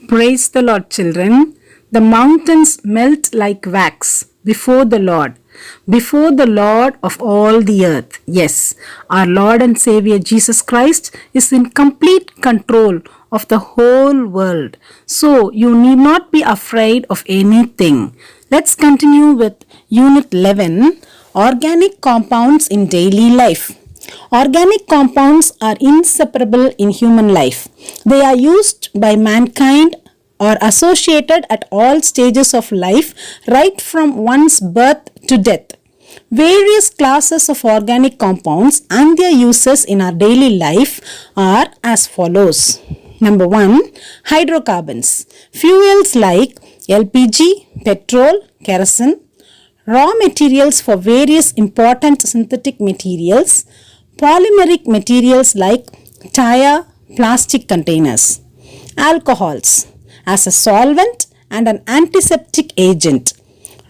Praise the Lord, children. The mountains melt like wax before the Lord of all the earth. Yes, our Lord and Savior Jesus Christ is in complete control of the whole world. So, you need not be afraid of anything. Let's continue with Unit 11, Organic Compounds in Daily Life. Organic compounds are inseparable in human life. They are used by mankind or associated at all stages of life, right from one's birth to death. Various classes of organic compounds and their uses in our daily life are as follows. Number 1, hydrocarbons. Fuels like LPG, petrol, kerosene, raw materials for various important synthetic materials, polymeric materials like tire, plastic containers. Alcohols as a solvent and an antiseptic agent.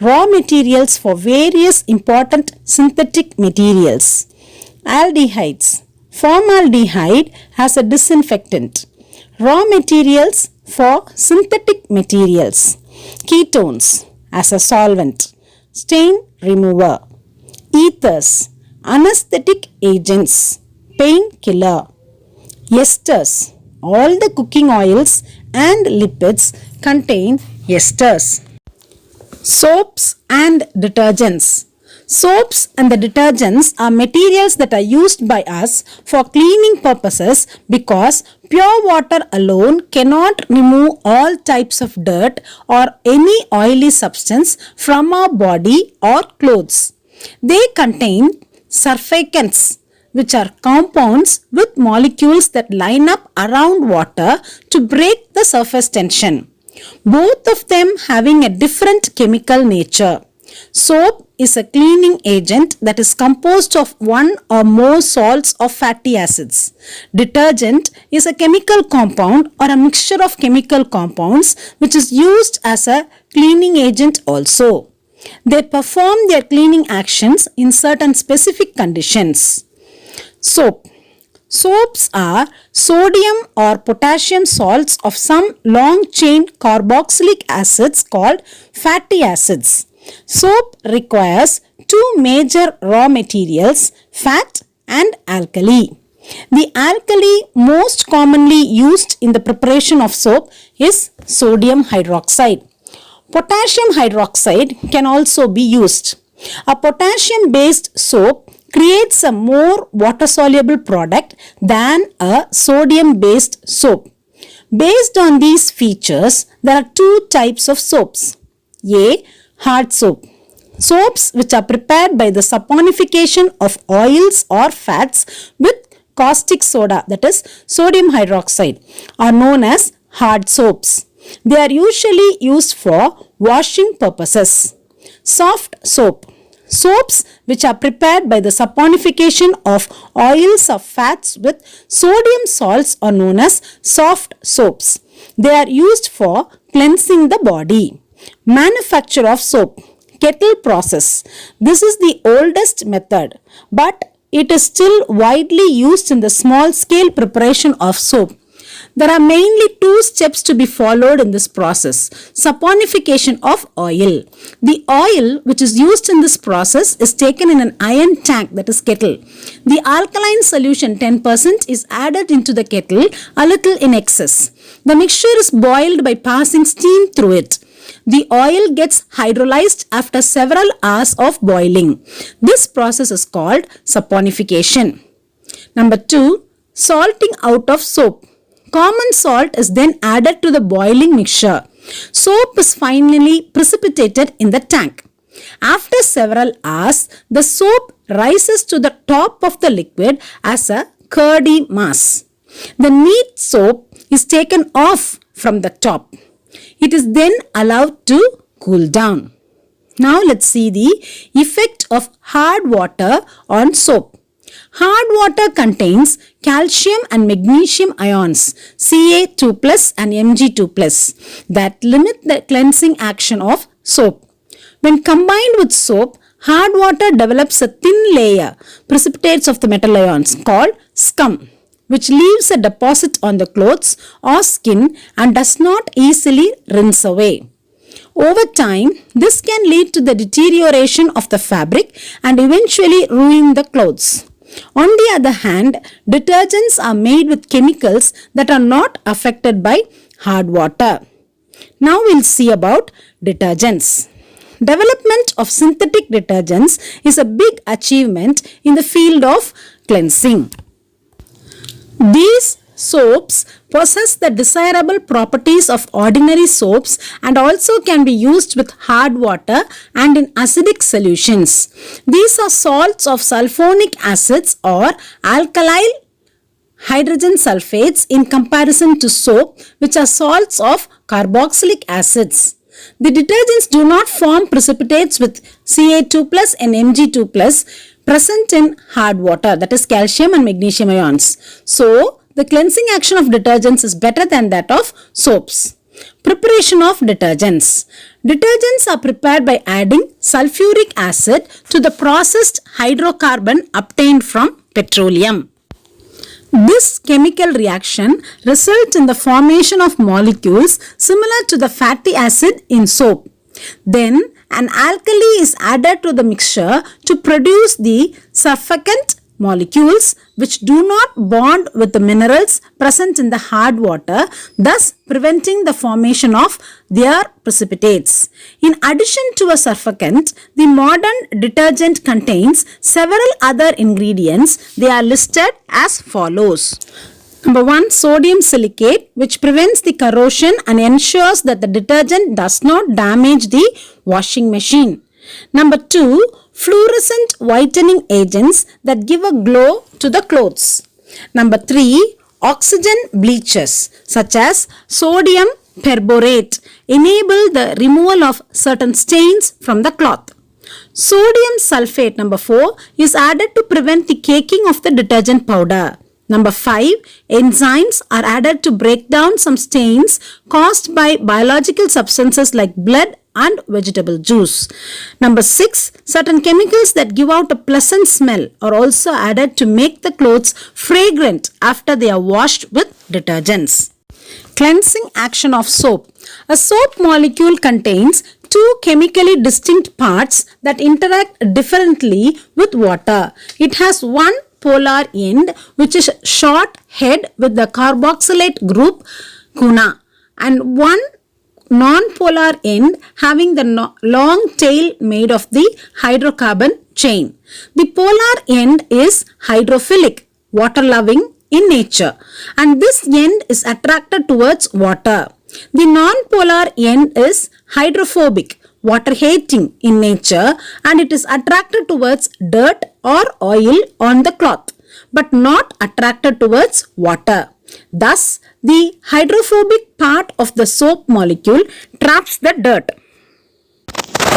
Raw materials for various important synthetic materials. Aldehydes. Formaldehyde as a disinfectant. Raw materials for synthetic materials. Ketones as a solvent. Stain remover. Ethers. Anesthetic agents. Painkiller. Esters. All the cooking oils and lipids contain esters. Soaps and detergents. Soaps and the detergents are materials that are used by us for cleaning purposes because pure water alone cannot remove all types of dirt or any oily substance from our body or clothes. They contain surfactants, which are compounds with molecules that line up around water to break the surface tension. Both of them having a different chemical nature. Soap is a cleaning agent that is composed of one or more salts or fatty acids. Detergent is a chemical compound or a mixture of chemical compounds which is used as a cleaning agent also. They perform their cleaning actions in certain specific conditions. Soap. Soaps are sodium or potassium salts of some long-chain carboxylic acids called fatty acids. Soap requires two major raw materials, fat and alkali. The alkali most commonly used in the preparation of soap is sodium hydroxide. Potassium hydroxide can also be used. A potassium-based soap creates a more water-soluble product than a sodium-based soap. Based on these features, there are two types of soaps. A. Hard soap. Soaps which are prepared by the saponification of oils or fats with caustic soda, that is sodium hydroxide, are known as hard soaps. They are usually used for washing purposes. Soft soap. Soaps which are prepared by the saponification of oils or fats with sodium salts are known as soft soaps. They are used for cleansing the body. Manufacture of soap. Kettle process. This is the oldest method, but it is still widely used in the small scale preparation of soap. There are mainly two steps to be followed in this process. Saponification of oil. The oil which is used in this process is taken in an iron tank, that is kettle. The alkaline solution 10% is added into the kettle a little in excess. The mixture is boiled by passing steam through it. The oil gets hydrolyzed after several hours of boiling. This process is called saponification. Number 2, salting out of soap. Common salt is then added to the boiling mixture. Soap is finally precipitated in the tank. After several hours, the soap rises to the top of the liquid as a curdy mass. The neat soap is taken off from the top. It is then allowed to cool down. Now let's see the effect of hard water on soap. Hard water contains calcium and magnesium ions, Ca2+ and Mg2+, that limit the cleansing action of soap. When combined with soap, hard water develops a thin layer, precipitates of the metal ions, called scum. which leaves a deposit on the clothes or skin and does not easily rinse away. Over time, this can lead to the deterioration of the fabric and eventually ruin the clothes. On the other hand, detergents are made with chemicals that are not affected by hard water. Now we'll see about detergents. Development of synthetic detergents is a big achievement in the field of cleansing. These soaps possess the desirable properties of ordinary soaps and also can be used with hard water and in acidic solutions. These are salts of sulfonic acids or alkyl hydrogen sulfates in comparison to soap, which are salts of carboxylic acids. The detergents do not form precipitates with Ca2+ and Mg2+ present in hard water, that is calcium and magnesium ions. So, the cleansing action of detergents is better than that of soaps. Preparation of detergents. Detergents are prepared by adding sulfuric acid to the processed hydrocarbon obtained from petroleum. This chemical reaction results in the formation of molecules similar to the fatty acid in soap. Then an alkali is added to the mixture to produce the surfactant molecules which do not bond with the minerals present in the hard water, thus preventing the formation of their precipitates. In addition to a surfactant, the modern detergent contains several other ingredients. They are listed as follows. Number 1, sodium silicate, which prevents the corrosion and ensures that the detergent does not damage the washing machine. Number 2, fluorescent whitening agents that give a glow to the clothes. Number 3, oxygen bleachers such as sodium perborate enable the removal of certain stains from the cloth. Sodium sulfate, number 4, is added to prevent the caking of the detergent powder. Number 5, enzymes are added to break down some stains caused by biological substances like blood and vegetable juice. Number 6, certain chemicals that give out a pleasant smell are also added to make the clothes fragrant after they are washed with detergents. Cleansing action of soap. A soap molecule contains two chemically distinct parts that interact differently with water. It has one polar end, which is short head with the carboxylate group CuNa, and one non-polar end having the long tail made of the hydrocarbon chain. The polar end is hydrophilic, water-loving in nature, and this end is attracted towards water. The non-polar end is hydrophobic, water-hating in nature, and it is attracted towards dirt or oil on the cloth, but not attracted towards water. Thus, the hydrophobic part of the soap molecule traps the dirt,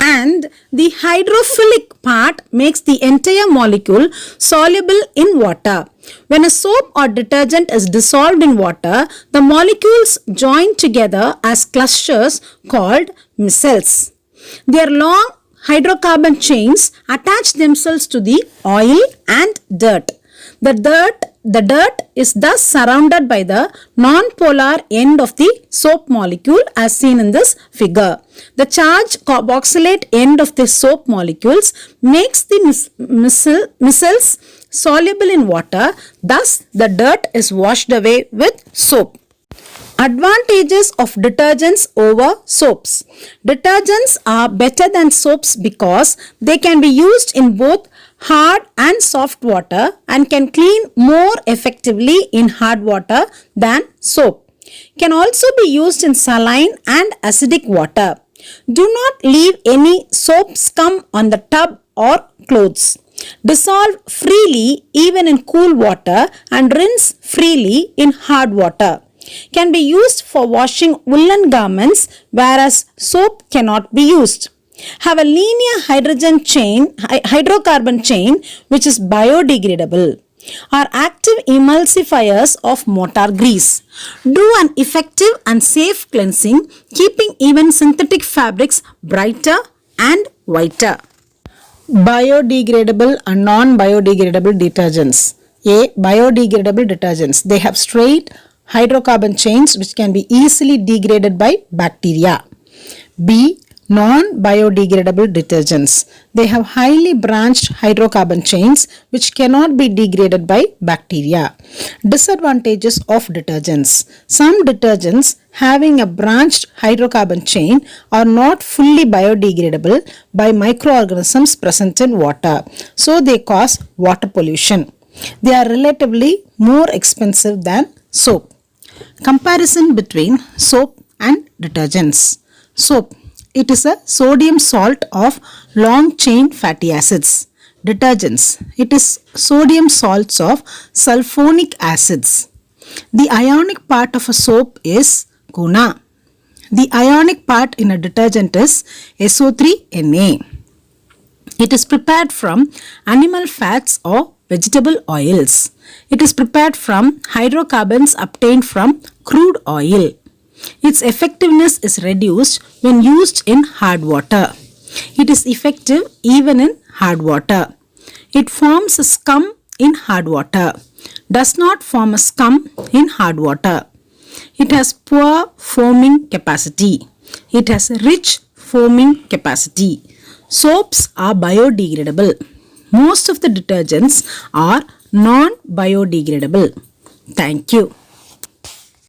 and the hydrophilic part makes the entire molecule soluble in water. When a soap or detergent is dissolved in water, the molecules join together as clusters called micelles. Their long hydrocarbon chains attach themselves to the oil and dirt. The dirt is thus surrounded by the non-polar end of the soap molecule as seen in this figure. The charged carboxylate end of the soap molecules makes the micelles soluble in water. Thus, the dirt is washed away with soap. Advantages of detergents over soaps. Detergents are better than soaps because they can be used in both hard and soft water and can clean more effectively in hard water than soap. Can also be used in saline and acidic water. Do not leave any soap scum on the tub or clothes. Dissolve freely even in cool water and rinse freely in hard water. Can be used for washing woolen garments, whereas soap cannot be used. Have a linear hydrocarbon chain which is biodegradable. Are active emulsifiers of mortar grease. Do an effective and safe cleansing, keeping even synthetic fabrics brighter and whiter. Biodegradable and non-biodegradable detergents. A. Biodegradable detergents. They have straight hydrocarbon chains which can be easily degraded by bacteria. B. Non-biodegradable detergents. They have highly branched hydrocarbon chains which cannot be degraded by bacteria. Disadvantages of detergents. Some detergents having a branched hydrocarbon chain are not fully biodegradable by microorganisms present in water, so they cause water pollution. They are relatively more expensive than soap. Comparison between soap and detergents. Soap. It is a sodium salt of long chain fatty acids. Detergents. It is sodium salts of sulfonic acids. The ionic part of a soap is Guna. The ionic part in a detergent is SO3Na. It is prepared from animal fats or vegetable oils. It is prepared from hydrocarbons obtained from crude oil. Its effectiveness is reduced when used in hard water. It is effective even in hard water. It forms a scum in hard water. Does not form a scum in hard water. It has poor foaming capacity. It has rich foaming capacity. Soaps are biodegradable. Most of the detergents are non-biodegradable. Thank you.